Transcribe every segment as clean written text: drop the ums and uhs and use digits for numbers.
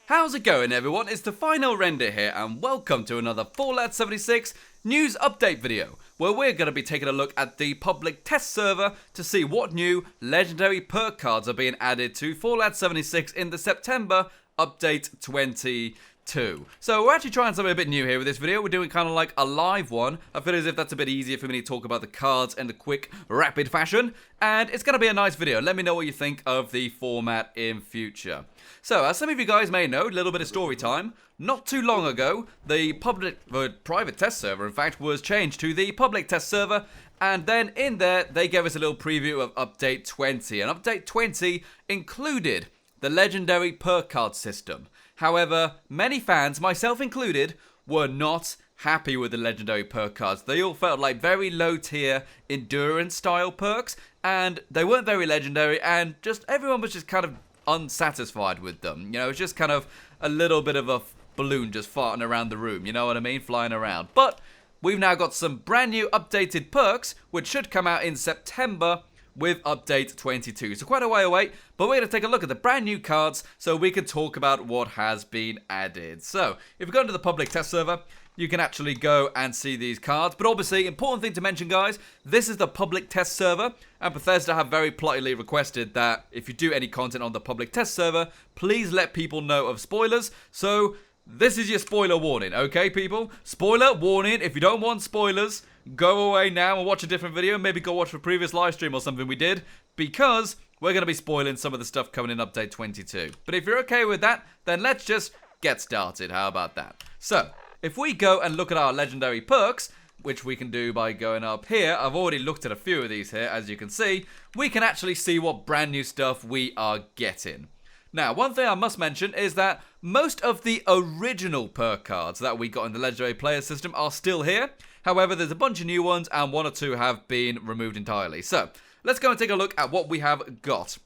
How's it going, everyone? It's the final render here, and welcome to another Fallout 76 news update video, where we're going to be taking a look at the public test server to see what new legendary perk cards are being added to Fallout 76 in the September update 22. So we're actually trying something a bit new here with this video. We're doing kind of like a live one. I feel as if that's a bit easier for me to talk about the cards in the quick, rapid fashion, and it's going to be a nice video. Let me know what you think of the format in future. So, as some of you guys may know, a little bit of story time. Not too long ago, the private test server, in fact, was changed to the public test server. And then in there, they gave us a little preview of Update 20. And Update 20 included the legendary perk card system. However, many fans, myself included, were not happy with the legendary perk cards. They all felt like very low tier endurance style perks. And they weren't very legendary. And just everyone was just kind of unsatisfied with them. You know, it's just kind of a little bit of a balloon just farting around the room, you know what I mean, flying around. But we've now got some brand new updated perks, which should come out in September with update 22. So quite a way away, but we're going to take a look at the brand new cards so we can talk about what has been added. So if we go into the public test server, you can actually go and see these cards. But obviously, important thing to mention, guys, this is the public test server, and Bethesda have very politely requested that if you do any content on the public test server, please let people know of spoilers. So this is your spoiler warning, okay, people? Spoiler warning. If you don't want spoilers, go away now and watch a different video. Maybe go watch a previous live stream or something we did, because we're going to be spoiling some of the stuff coming in Update 22. But if you're okay with that, then let's just get started. How about that? So if we go and look at our legendary perks, which we can do by going up here, I've already looked at a few of these here, as you can see, we can actually see what brand new stuff we are getting. Now, one thing I must mention is that most of the original perk cards that we got in the legendary player system are still here. However, there's a bunch of new ones, and one or two have been removed entirely. So let's go and take a look at what we have got.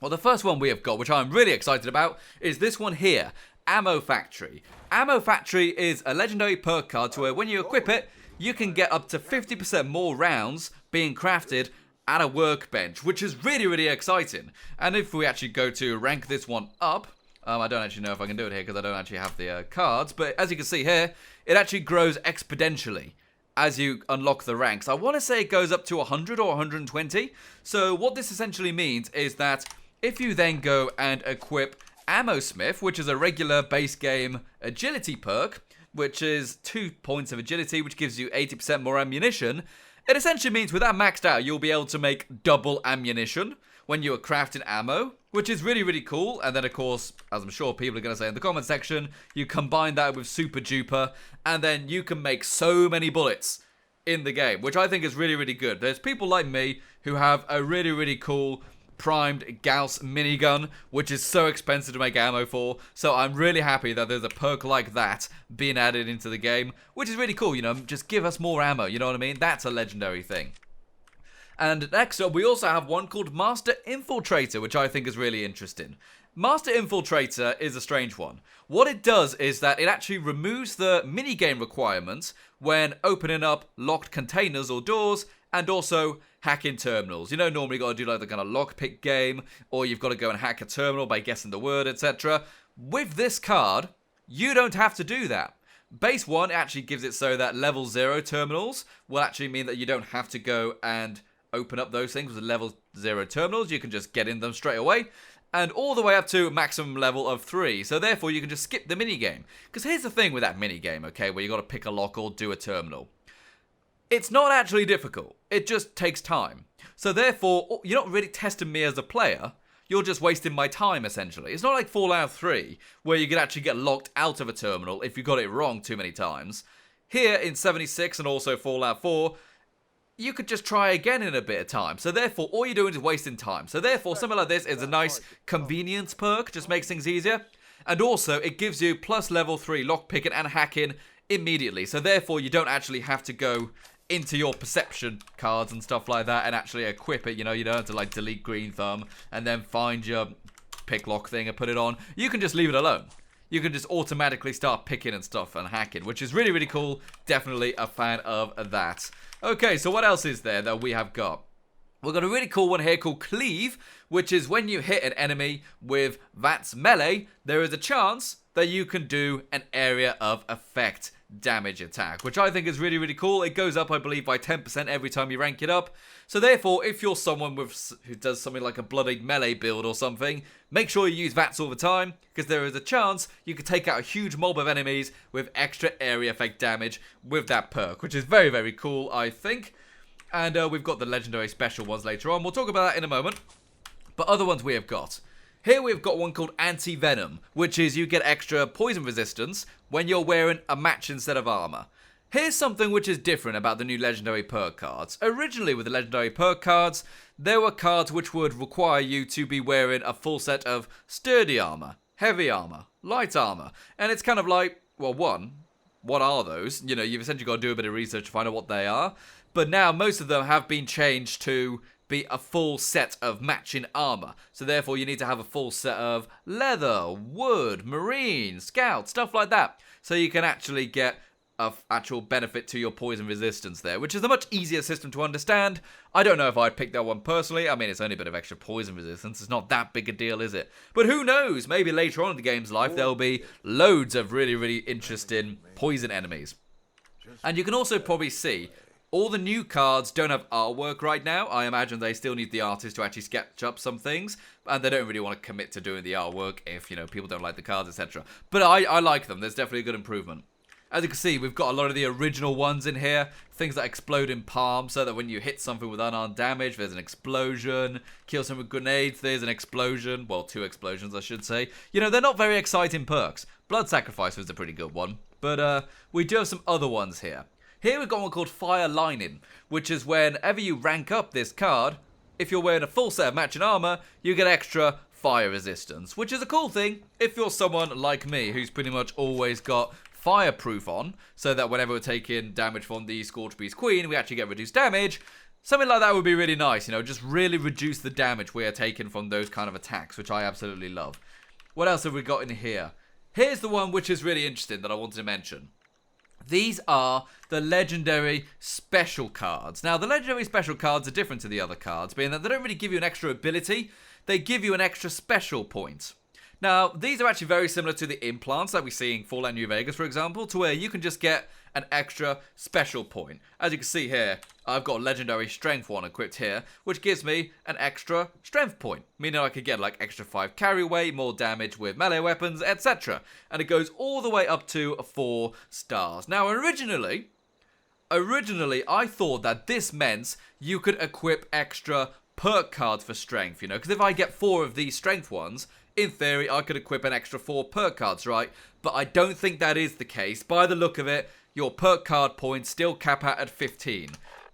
Well, the first one we have got, which I'm really excited about, is this one here. Ammo Factory. Ammo Factory is a legendary perk card to where when you equip it, you can get up to 50% more rounds being crafted at a workbench, which is really, really exciting. And if we actually go to rank this one up, I don't actually know if I can do it here because I don't actually have the cards, but as you can see here, it actually grows exponentially as you unlock the ranks. I want to say it goes up to 100 or 120. So what this essentially means is that if you then go and equip AmmoSmith, which is a regular base game agility perk, which is 2 points of agility, which gives you 80% more ammunition. It essentially means with that maxed out, you'll be able to make double ammunition when you are crafting ammo, which is really, really cool. And then, of course, as I'm sure people are going to say in the comment section, you combine that with Super Duper, and then you can make so many bullets in the game, which I think is really, really good. There's people like me who have a really, really cool primed Gauss minigun, which is so expensive to make ammo for, so I'm really happy that there's a perk like that being added into the game, which is really cool, you know, just give us more ammo, you know what I mean? That's a legendary thing. And next up, we also have one called Master Infiltrator, which I think is really interesting. Master Infiltrator is a strange one. What it does is that it actually removes the minigame requirements when opening up locked containers or doors, and also hacking terminals. You know, normally you got to do like the kind of lockpick game, or you've got to go and hack a terminal by guessing the word, etc. With this card, you don't have to do that. Base 1 actually gives it so that level 0 terminals will actually mean that you don't have to go and open up those things with level 0 terminals. You can just get in them straight away. And all the way up to maximum level of 3. So therefore, you can just skip the minigame. Because here's the thing with that minigame, okay, where you got to pick a lock or do a terminal. It's not actually difficult. It just takes time. So therefore, you're not really testing me as a player. You're just wasting my time, essentially. It's not like Fallout 3, where you could actually get locked out of a terminal if you got it wrong too many times. Here in 76 and also Fallout 4, you could just try again in a bit of time. So therefore, all you're doing is wasting time. So therefore, something like this is a nice convenience perk. Just makes things easier. And also, it gives you plus level 3 lockpicking and hacking immediately. So therefore, you don't actually have to go into your perception cards and stuff like that and actually equip it. You know, you don't have to like delete green thumb and then find your pick lock thing and put it on. You can just leave it alone. You can just automatically start picking and stuff and hacking, which is really, really cool. Definitely a fan of that. Okay, so what else is there that we have got? We've got a really cool one here called Cleave, which is when you hit an enemy with that's melee, there is a chance that you can do an area of effect damage attack, which I think is really, really cool. It goes up, I believe, by 10% every time you rank it up. So therefore, if you're someone who does something like a bloodied melee build or something, make sure you use VATS all the time, because there is a chance you could take out a huge mob of enemies with extra area effect damage with that perk, which is very, very cool, I think. And we've got the legendary special ones later on. We'll talk about that in a moment. But other ones we have got. Here we've got one called Anti-Venom, which is you get extra poison resistance when you're wearing a match instead of armor. Here's something which is different about the new legendary perk cards. Originally with the legendary perk cards, there were cards which would require you to be wearing a full set of sturdy armor, heavy armor, light armor. And it's kind of like, well, what are those? You know, you've essentially got to do a bit of research to find out what they are. But now most of them have been changed to be a full set of matching armor. So therefore you need to have a full set of leather, wood, marine, scout, stuff like that. So you can actually get an actual benefit to your poison resistance there, which is a much easier system to understand. I don't know if I'd pick that one personally. I mean, it's only a bit of extra poison resistance. It's not that big a deal, is it? But who knows? Maybe later on in the game's life, there'll be loads of really, really interesting poison enemies. And you can also probably see all the new cards don't have artwork right now. I imagine they still need the artist to actually sketch up some things, and they don't really want to commit to doing the artwork if, you know, people don't like the cards, etc. But I like them. There's definitely a good improvement. As you can see, we've got a lot of the original ones in here. Things that explode in palm, so that when you hit something with unarmed damage, there's an explosion. Kill someone with grenades, there's an explosion. Well, 2 explosions, I should say. You know, they're not very exciting perks. Blood Sacrifice was a pretty good one. But we do have some other ones here. Here we've got one called Fire Lining, which is whenever you rank up this card, if you're wearing a full set of matching armor, you get extra fire resistance, which is a cool thing if you're someone like me who's pretty much always got fireproof on, so that whenever we're taking damage from the Scorch Beast Queen, we actually get reduced damage. Something like that would be really nice, you know, just really reduce the damage we are taking from those kind of attacks, which I absolutely love. What else have we got in here? Here's the one which is really interesting that I wanted to mention. These are the legendary special cards. Now, the legendary special cards are different to the other cards, being that they don't really give you an extra ability, they give you an extra special point. Now, these are actually very similar to the implants that we see in Fallout New Vegas, for example, to where you can just get an extra special point. As you can see here, I've got a legendary strength one equipped here, which gives me an extra strength point, meaning I could get like extra 5 carry weight, more damage with melee weapons, etc. And it goes all the way up to 4 stars. Now, originally, I thought that this meant you could equip extra perk cards for strength, you know, because if I get 4 of these strength ones, in theory, I could equip an extra 4 perk cards, right? But I don't think that is the case. By the look of it, your perk card points still cap out at 15.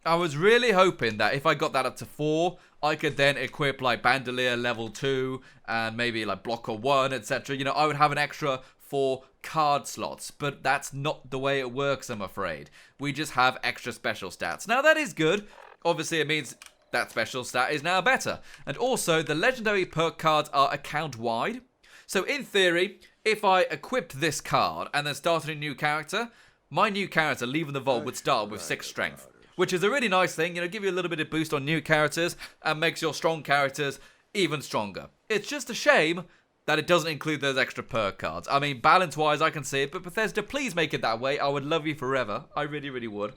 I was really hoping that if I got that up to 4, I could then equip like Bandolier level 2 and maybe like Blocker 1, etc. You know, I would have an extra 4 card slots, but that's not the way it works, I'm afraid. We just have extra special stats. Now, that is good. Obviously, it means that special stat is now better. And also, the legendary perk cards are account-wide. So in theory, if I equipped this card and then started a new character, my new character leaving the vault would start with 6 strength, which is a really nice thing, you know, give you a little bit of boost on new characters and makes your strong characters even stronger. It's just a shame that it doesn't include those extra perk cards. I mean, balance-wise, I can see it, but Bethesda, please make it that way. I would love you forever. I really, really would.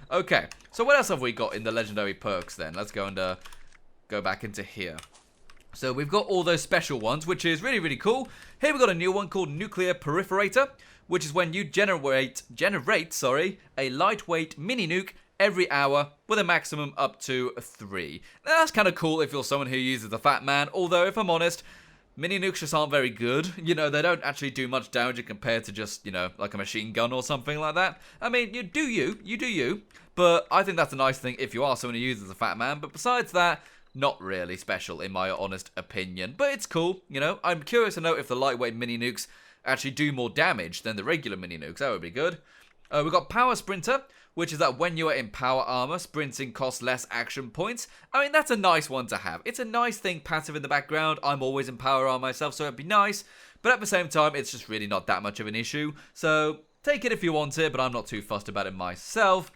Okay, so what else have we got in the legendary perks then? Let's go and go back into here. So we've got all those special ones, which is really, really cool. Here we've got a new one called Nuclear Perforator, which is when you generate a lightweight mini nuke every hour with a maximum up to 3. Now, that's kind of cool if you're someone who uses the Fat Man, although if I'm honest, mini nukes just aren't very good. You know, they don't actually do much damage compared to just, you know, like a machine gun or something like that. I mean, you do you, but I think that's a nice thing if you are someone who uses the Fat Man, but besides that, not really special in my honest opinion. But it's cool, you know. I'm curious to know if the lightweight mini nukes actually do more damage than the regular mini nukes. That would be good. We've got Power Sprinter, which is that when you are in power armor, sprinting costs less action points. I mean, that's a nice one to have. It's a nice thing passive in the background. I'm always in power armor myself, so it'd be nice. But at the same time, it's just really not that much of an issue. So take it if you want it, but I'm not too fussed about it myself.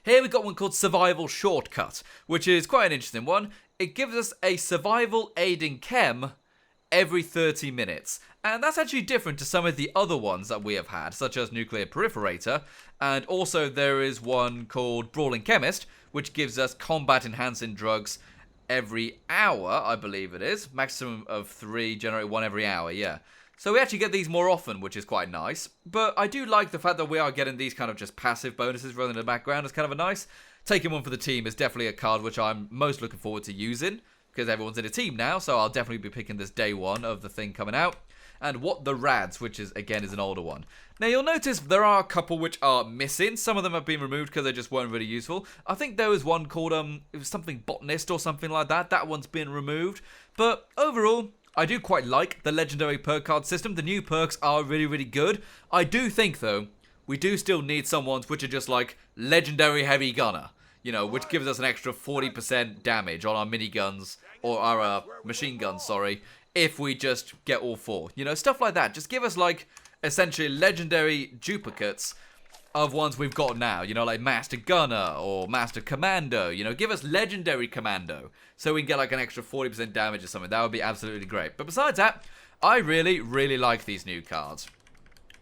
Here we've got one called Survival Shortcut, which is quite an interesting one. It gives us a survival aiding chem every 30 minutes. And that's actually different to some of the other ones that we have had, such as Nuclear Proliferator. And also there is one called Brawling Chemist, which gives us combat enhancing drugs every hour, I believe it is. Maximum of 3, generate 1 every hour, yeah. So we actually get these more often, which is quite nice. But I do like the fact that we are getting these kind of just passive bonuses running in the background. It's kind of a nice. Taking one for the team is definitely a card which I'm most looking forward to using, because everyone's in a team now, so I'll definitely be picking this day one of the thing coming out. And What the Rads, which is, again, is an older one. Now, you'll notice there are a couple which are missing. Some of them have been removed because they just weren't really useful. I think there was one called, it was something Botanist or something like that. That one's been removed. But overall, I do quite like the legendary perk card system. The new perks are really, really good. I do think, though, we do still need some ones which are just like legendary heavy gunner. You know, which gives us an extra 40% damage on our miniguns, or our machine guns, sorry, if we just get all 4. You know, stuff like that. Just give us, like, essentially legendary duplicates of ones we've got now. You know, like Master Gunner or Master Commando. You know, give us legendary Commando so we can get, like, an extra 40% damage or something. That would be absolutely great. But besides that, I really, really like these new cards.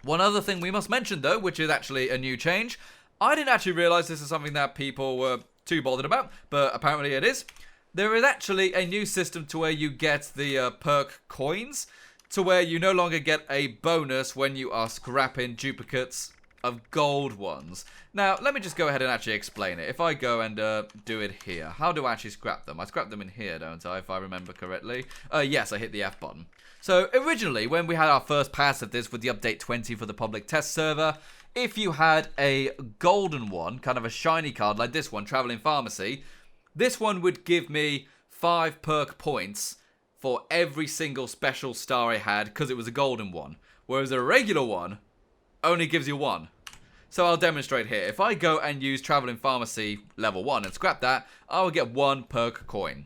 One other thing we must mention, though, which is actually a new change. I didn't actually realise this is something that people were too bothered about, but apparently it is. There is actually a new system to where you get the perk coins, to where you no longer get a bonus when you are scrapping duplicates of gold ones. Now, let me just go ahead and actually explain it. If I go and do it here, how do I actually scrap them? I scrap them in here, don't I, if I remember correctly? Yes, I hit the F button. So, originally, when we had our first pass of this with the update 20 for the public test server, if you had a golden one, kind of a shiny card like this one, Traveling Pharmacy, this one would give me 5 perk points for every single special star I had because it was a golden one. Whereas a regular one only gives you 1. So I'll demonstrate here. If I go and use Traveling Pharmacy level 1 and scrap that, I will get 1 perk coin.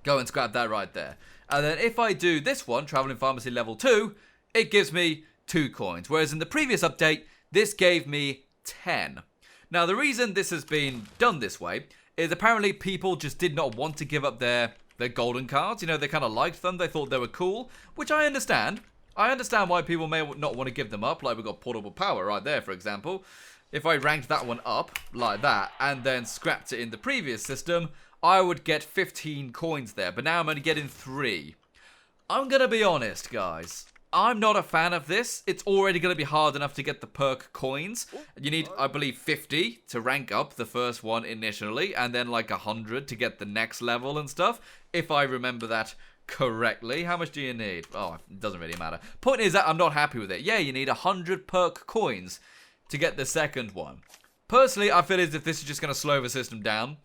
Go and scrap that right there. And then if I do this one, Traveling Pharmacy level 2, it gives me 2 coins. Whereas in the previous update, this gave me 10. Now, the reason this has been done this way is apparently people just did not want to give up their golden cards. You know, they kind of liked them. They thought they were cool, which I understand. I understand why people may not want to give them up. Like, we've got Portable Power right there, for example. If I ranked that one up like that and then scrapped it in the previous system, I would get 15 coins there. But now I'm only getting 3. I'm going to be honest, guys. I'm not a fan of this. It's already going to be hard enough to get the perk coins. You need, I believe, 50 to rank up the first one initially, and then like 100 to get the next level and stuff, if I remember that correctly. How much do you need? Oh, it doesn't really matter. Point is that I'm not happy with it. Yeah, you need 100 perk coins to get the second one. Personally, I feel as if this is just going to slow the system down,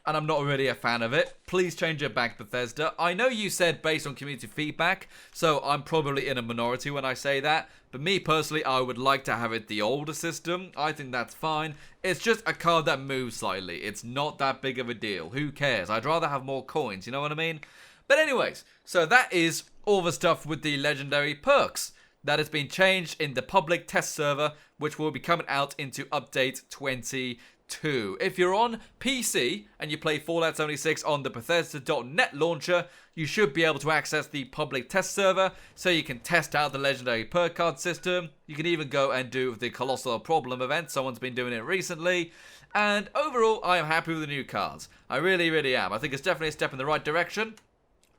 and I'm not really a fan of it. Please change it back, Bethesda. I know you said based on community feedback, so I'm probably in a minority when I say that. But me personally, I would like to have it the older system. I think that's fine. It's just a card that moves slightly. It's not that big of a deal. Who cares? I'd rather have more coins, you know what I mean? But anyways, so that is all the stuff with the legendary perks that has been changed in the public test server, which will be coming out into update 22. If you're on PC and you play Fallout 76 on the Bethesda.net launcher, you should be able to access the public test server so you can test out the legendary perk card system. You can even go and do the Colossal Problem event. Someone's been doing it recently. And overall, I am happy with the new cards. I really, really am. I think it's definitely a step in the right direction.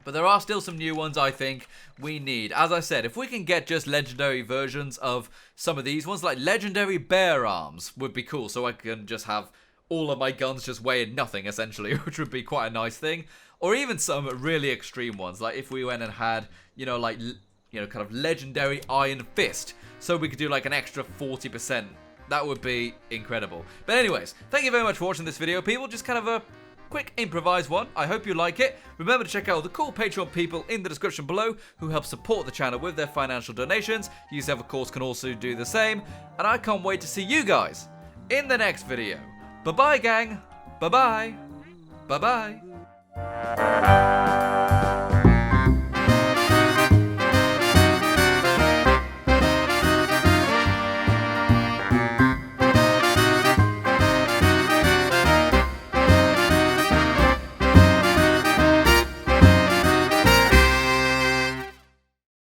But there are still some new ones I think we need. As I said, if we can get just legendary versions of some of these ones, like legendary bear arms would be cool. So I can just have all of my guns just weighing nothing, essentially, which would be quite a nice thing. Or even some really extreme ones, like if we went and had, kind of legendary Iron Fist. So we could do like an extra 40%. That would be incredible. But anyways, thank you very much for watching this video, people. Just kind of a quick improvised one. I hope you like it. Remember to check out all the cool Patreon people in the description below who help support the channel with their financial donations. Yourself, of course, can also do the same. And I can't wait to see you guys in the next video. Bye-bye, gang. Bye-bye. Bye-bye.